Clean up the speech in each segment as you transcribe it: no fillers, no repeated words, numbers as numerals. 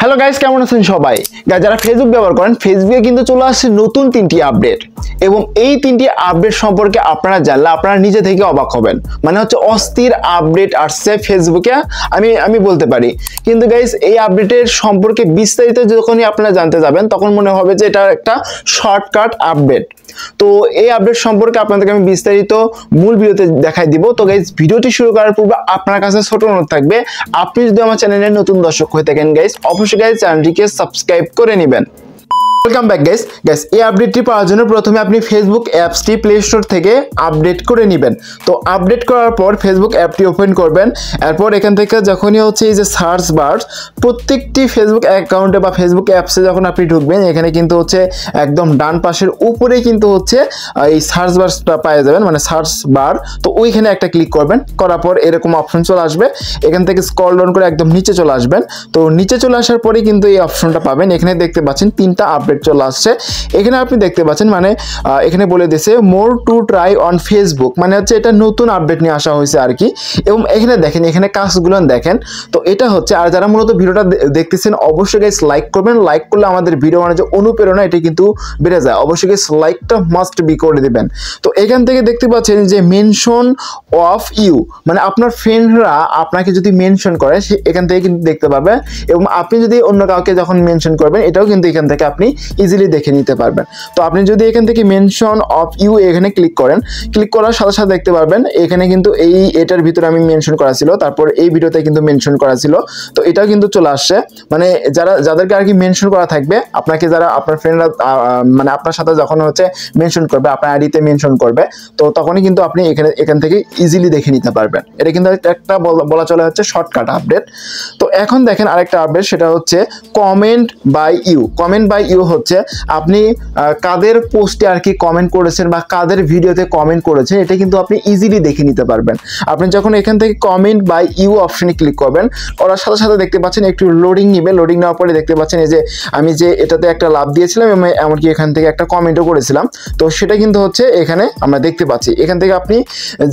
Hello guys, কেমন আছেন সবাই? যারা ফেসবুক ব্যবহার করেন, ফেসবুকে কিন্তু চলে আসছে নতুন 3টি আপডেট এবং এই 3টি আপডেট সম্পর্কে আপনারা জানলে আপনারা নিজে থেকে অবাক হবেন। মানে হচ্ছে অস্থির আপডেট আসছে ফেসবুকে, আমি বলতে পারি। কিন্তু গাইস এই আপডেটের সম্পর্কে বিস্তারিত যখনই আপনারা জানতে যাবেন তখন মনে হবে যে এটা একটা শর্টকাট আপডেট। তো এই আপডেট সম্পর্কে আপনাদেরকে আমি বিস্তারিত মূল ভিডিওতে দেখাই দিব। তো গাইস ভিডিওটি শুরু করার পূর্বে আপনার কাছে ছোট অনুরোধ থাকবে, আপনি যদি আমার চ্যানেলের নতুন দর্শক হয়ে থাকেন গাইস, অবশ্যই গাইস চ্যানেলটিকে সাবস্ক্রাইব করে নেবেন। Welcome back guys. এই আপডেটটি পাওয়ার জন্য প্রথমে আপনি ফেসবুক অ্যাপসটি প্লে স্টোর থেকে আপডেট করে নেবেন। তো আপডেট করার পর ফেসবুক অ্যাপটি ওপেন করবেন। এরপর এখান থেকে যখনই হচ্ছে এই যে সার্চ বার, প্রত্যেকটি ফেসবুক অ্যাকাউন্টে বা ফেসবুক অ্যাপসে যখন আপনি ঢুকবেন, এখানে কিন্তু হচ্ছে একদম ডান পাশের উপরে কিন্তু হচ্ছে এই সার্চ বারটা পেয়ে যাবেন, মানে সার্চ বার। তো ওইখানে একটা ক্লিক করবেন, করার পর এরকম অপশন চলে আসবে। এখান থেকে স্ক্রল ডাউন করে একদম নিচে চলে আসবেন। তো নিচে চলে আসার পরে কিন্তু এই অপশনটা পাবেন। এখানে দেখতে পাচ্ছেন 3টা আপডেট চলে আসছে। এখানে আপনি দেখতে পাচ্ছেন মানে এখানে বলে দিয়েছে more to try on Facebook, মানে হচ্ছে এটা নতুন আপডেট নিয়ে আসা হয়েছে আর কি। এবং এখানে দেখেন, এখানে কাজগুলো দেখেন। তো এটা হচ্ছে, আর যারা মূলত ভিডিওটা দেখতেছেন অবশ্যই গাইস লাইক করবেন। লাইক করলে আমাদের ভিডিও মানে যে অনুপ্রেরণা এটা কিন্তু বেড়ে যায়। অবশ্যই গাইস লাইকটা মাস্ট বি করে দিবেন। তো এখান থেকে দেখতে পাচ্ছেন যে মেনশন অফ ইউ, মানে আপনার ফ্রেন্ডরা আপনাকে যদি মেনশন করে এখান থেকে কিন্তু দেখতে পাবে। এবং আপনি যদি অন্য কাউকে যখন মেনশন করবেন এটাও কিন্তু এখান থেকে আপনি ইজিলি দেখে নিতে পারবেন। তো আপনি যদি এখান থেকে মেনশন অফ ইউ এখানে ক্লিক করেন, ক্লিক করার সাথে সাথে দেখতে পারবেন এখানে কিন্তু এটার ভিতরে আমি মেনশন করা ছিল, তারপর এই ভিডিওতে কিন্তু মেনশন করা ছিল। তো এটাও কিন্তু চলে আসছে, মানে যাদেরকে আর কি মেনশন করা থাকবে, আপনাকে যারা আপনার ফ্রেন্ডরা মানে আপনার সাথে যখন হচ্ছে মেনশন করবে, আপনার আইডিতে মেনশন করবে, তো তখনই কিন্তু আপনি এখান থেকে ইজিলি দেখে নিতে পারবেন। এটা কিন্তু একটা বলা চলে হচ্ছে শর্টকাট আপডেট। তো এখন দেখেন আরেকটা আপডেট, সেটা হচ্ছে comment by you. Comment by you হচ্ছে আপনি কাদের পোস্টে আর কি কমেন্ট করেছেন বা কাদের ভিডিওতে কমেন্ট করেছেন, এটা কিন্তু আপনি ইজিলি দেখে নিতে পারবেন। আপনি যখন এখান থেকে কমেন্ট বাই ইউ অপশনে ক্লিক করবেন, করার সাথে সাথে দেখতে পাচ্ছেন একটু লোডিং নিবে। লোডিং নেওয়ার পরে দেখতে পাচ্ছেন এই যে আমি যে এটাতে একটা লাভ দিয়েছিলাম এবং এমনকি এখান থেকে একটা কমেন্টও করেছিলাম, তো সেটা কিন্তু হচ্ছে এখানে আমরা দেখতে পাচ্ছি। এখান থেকে আপনি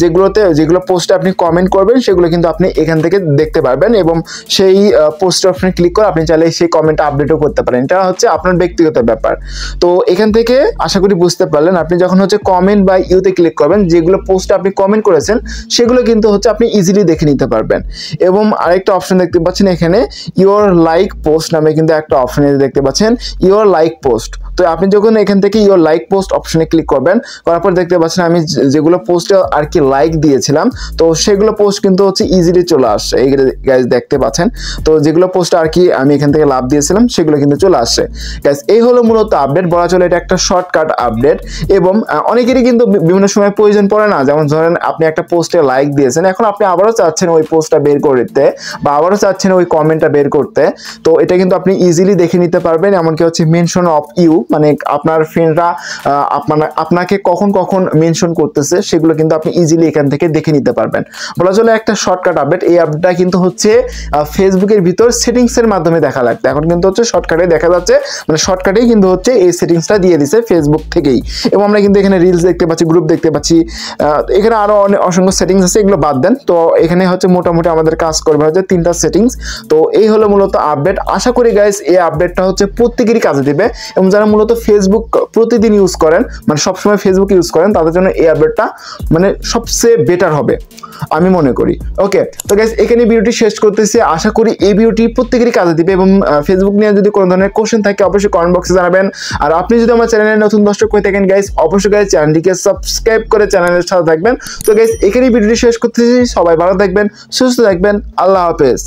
যেগুলো পোস্টে আপনি কমেন্ট করবেন সেগুলো কিন্তু আপনি এখান থেকে দেখতে পারবেন এবং সেই পোস্ট অপশনে ক্লিক করে আপনি চাইলে সেই কমেন্টটা আপডেটও করতে পারেন। এটা হচ্ছে আপনার ব্যক্তিগত ব্যাপার। তো এখান থেকে আশা করি বুঝতে পারলেন, আপনি যখন হচ্ছে কমেন্ট বা ইউতে ক্লিক করবেন, যেগুলো পোস্টে আপনি কমেন্ট করেছেন সেগুলো কিন্তু হচ্ছে আপনি ইজিলি দেখে নিতে পারবেন। এবং আরেকটা অপশন দেখতে পাচ্ছেন এখানে ইওর লাইক পোস্ট নামে কিন্তু একটা অপশন দেখতে পাচ্ছেন, ইওর লাইক পোস্ট। তো আপনি যখন এখান থেকে ইওর লাইক পোস্ট অপশনে ক্লিক করবেন, করার পর দেখতে পাচ্ছেন আমি যেগুলো পোস্টে আর কি লাইক দিয়েছিলাম, তো সেগুলো পোস্ট কিন্তু হচ্ছে ইজিলি চলে আসছে। এই গাইজ দেখতে পাচ্ছেন, তো যেগুলো পোস্ট আর কি আমি এখান থেকে লাভ দিয়েছিলাম সেগুলো কিন্তু চলে আসছে। গাইজ এই হলো মূলত আপডেট, বলা চলে এটা একটা শর্টকাট আপডেট। এবং অনেকেরই কিন্তু বিভিন্ন সময় প্রয়োজন পড়ে না, যেমন ধরেন আপনি একটা পোস্টে লাইক দিয়েছেন, এখন আপনি আবারও চাচ্ছেন ওই পোস্টটা বের করতে বা আবারও চাচ্ছেন ওই কমেন্টটা বের করতে, তো এটা কিন্তু আপনি ইজিলি দেখে নিতে পারবেন। এমনকি হচ্ছে মেনশন অফ ইউ, মানে আপনার ফ্রেন্ডরা আপনাকে কখন মেনশন করতেছে সেগুলো কিন্তু আপনি ইজিলি এখান থেকে দেখে নিতে পারবেন। বলা চলে একটা শর্টকাট আপডেট। এই আপডেটটা কিন্তু হচ্ছে ফেসবুকের ভিতর সেটিংসের মাধ্যমে দেখা লাগতো, এখন কিন্তু হচ্ছে শর্টকাটে দেখা যাচ্ছে, মানে শর্টকাটেই কিন্তু হচ্ছে এই সেটিংসটা দিয়ে দিছে ফেসবুক থেকেই। এবং আমরা কিন্তু এখানে রিলস দেখতে পাচ্ছি, গ্রুপ দেখতে পাচ্ছি, এখানে আরো অসংখ্য সেটিংস আছে, এগুলো বাদ দেন। তো এখানে হচ্ছে মোটামুটি আমাদের কাজ করবে হচ্ছে 3টা সেটিংস। তো এই হলো মূলত আপডেট। আশা করি গাইস এই আপডেটটা হচ্ছে প্রত্যেকেরই কাজে দিবে এবং যারা মূলত ফেসবুক প্রতিদিন ইউজ করেন, মানে সবসময় ফেসবুক ইউজ করেন, তাদের জন্য এই আপডেটটা মানে সবচেয়ে বেটার হবে আমি মনে করি। ওকে, তো গাইস এখানে ভিডিওটি শেষ করতেছি। আশা করি এই ভিডিওটি প্রত্যেকেরই কাজে দিবে এবং ফেসবুক নিয়ে যদি কোনো ধরনের কোশ্চেন থাকে অবশ্যই কমেন্ট বক্সে জানাবেন। আর আপনি যদি আমার চ্যানেলের নতুন দর্শক হয়ে থাকেন গাইস, অবশ্যই গাইস চ্যানেলটিকে সাবস্ক্রাইব করে চ্যানেলের সাথে থাকবেন। তো গাইস এখানেই ভিডিওটি শেষ করতেছি। সবাই ভালো থাকবেন, সুস্থ থাকবেন, আল্লাহ হাফেজ।